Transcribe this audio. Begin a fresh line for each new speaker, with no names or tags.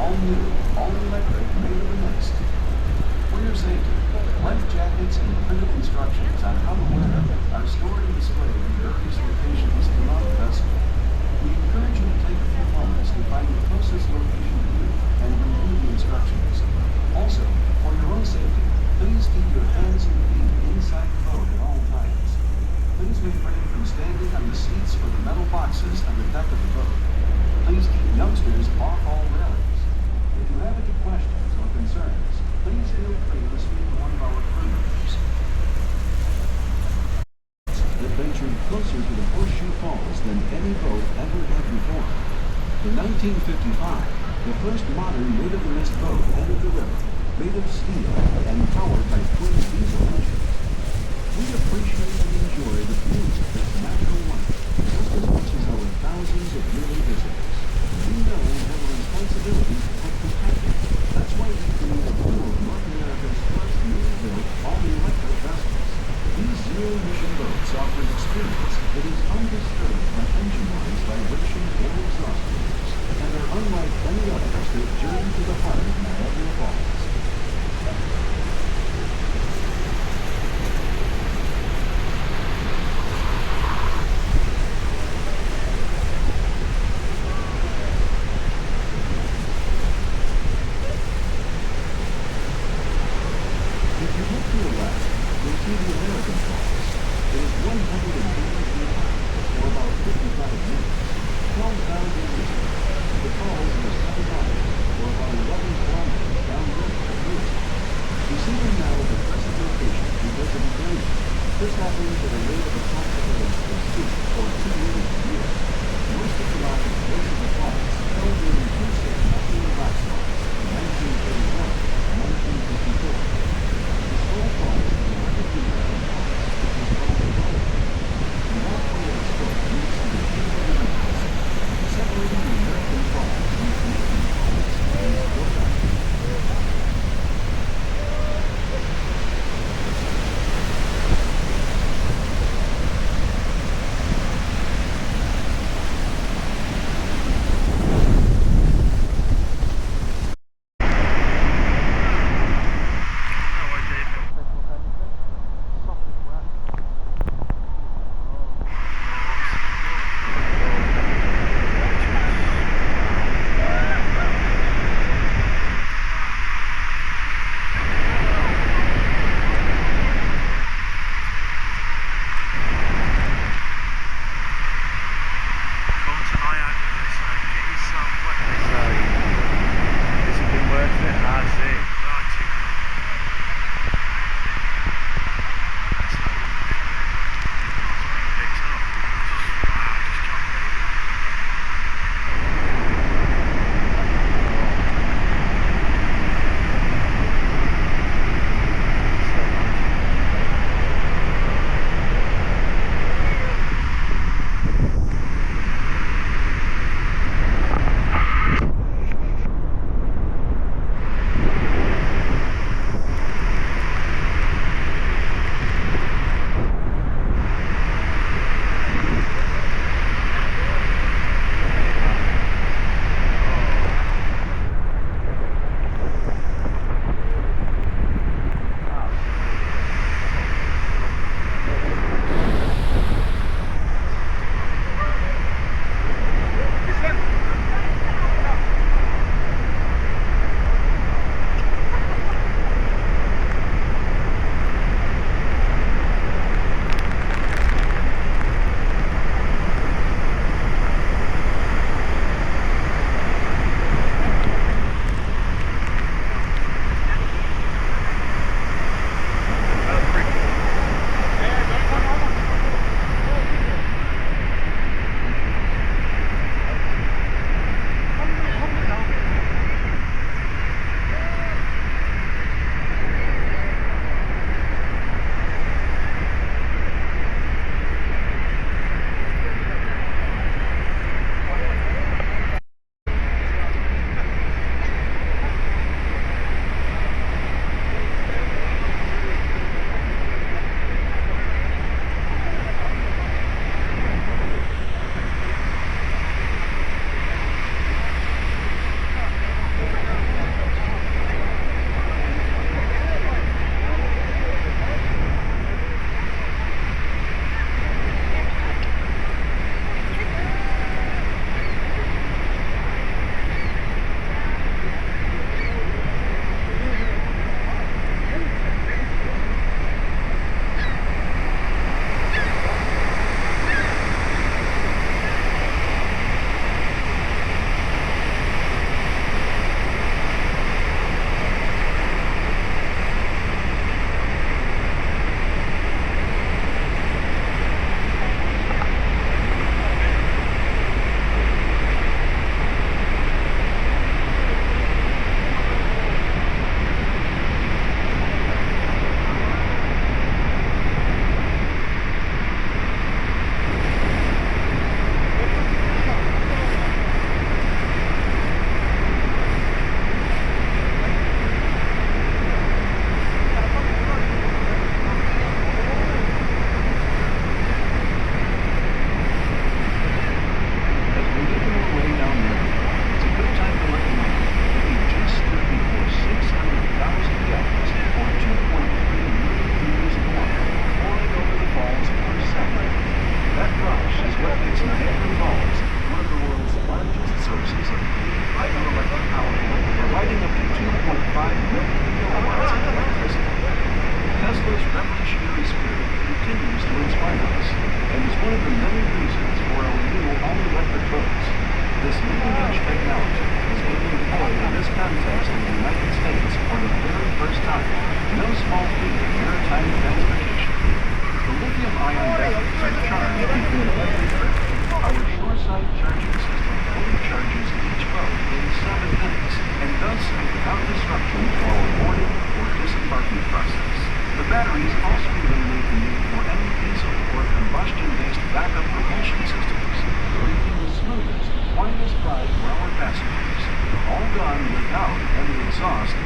all new, all electric, made of a mist. For your safety, life jackets and printed instructions on how to wear them are stored and displayed in various locations throughout the vessel. We encourage you to take a few moments to find the closest location to you and review the instructions. Also, for your own safety, please keep your hands and feet inside the boat at all times. Please refrain from standing on the seats or the metal boxes on the deck of the boat. Please keep youngsters off all railings. If you have any questions or concerns, please feel free to speak to one of our crew members. That ventured closer to the Horseshoe Falls than any boat ever had before. In 1955, the first modern made-of-the-mist boat entered the river, made of steel and powered by twin diesel engines. We appreciate and enjoy the beauty of this natural wonder just as much as our thousands of yearly visitors. We know we have a responsibility to help protect it. That's why we create a few of North America's first newly built all-electric vessels. These zero-emission boats offer an experience that is undisturbed by engine noise, vibration, or exhaust fumes, and are unlike any others that journey to the heart of Niagara Falls. leading-edge technology is being employed in this context in the United States for the very first time. No small feat in maritime transportation. The lithium-ion batteries are charged before every trip. Our shoreside charging system fully charges each boat in 7 minutes and does so without disruption to our boarding or disembarking process. The batteries also eliminate the need for any diesel or combustion-based backup propulsion systems, bringing the smoothest, quietest ride for our passengers. All done without any exhaust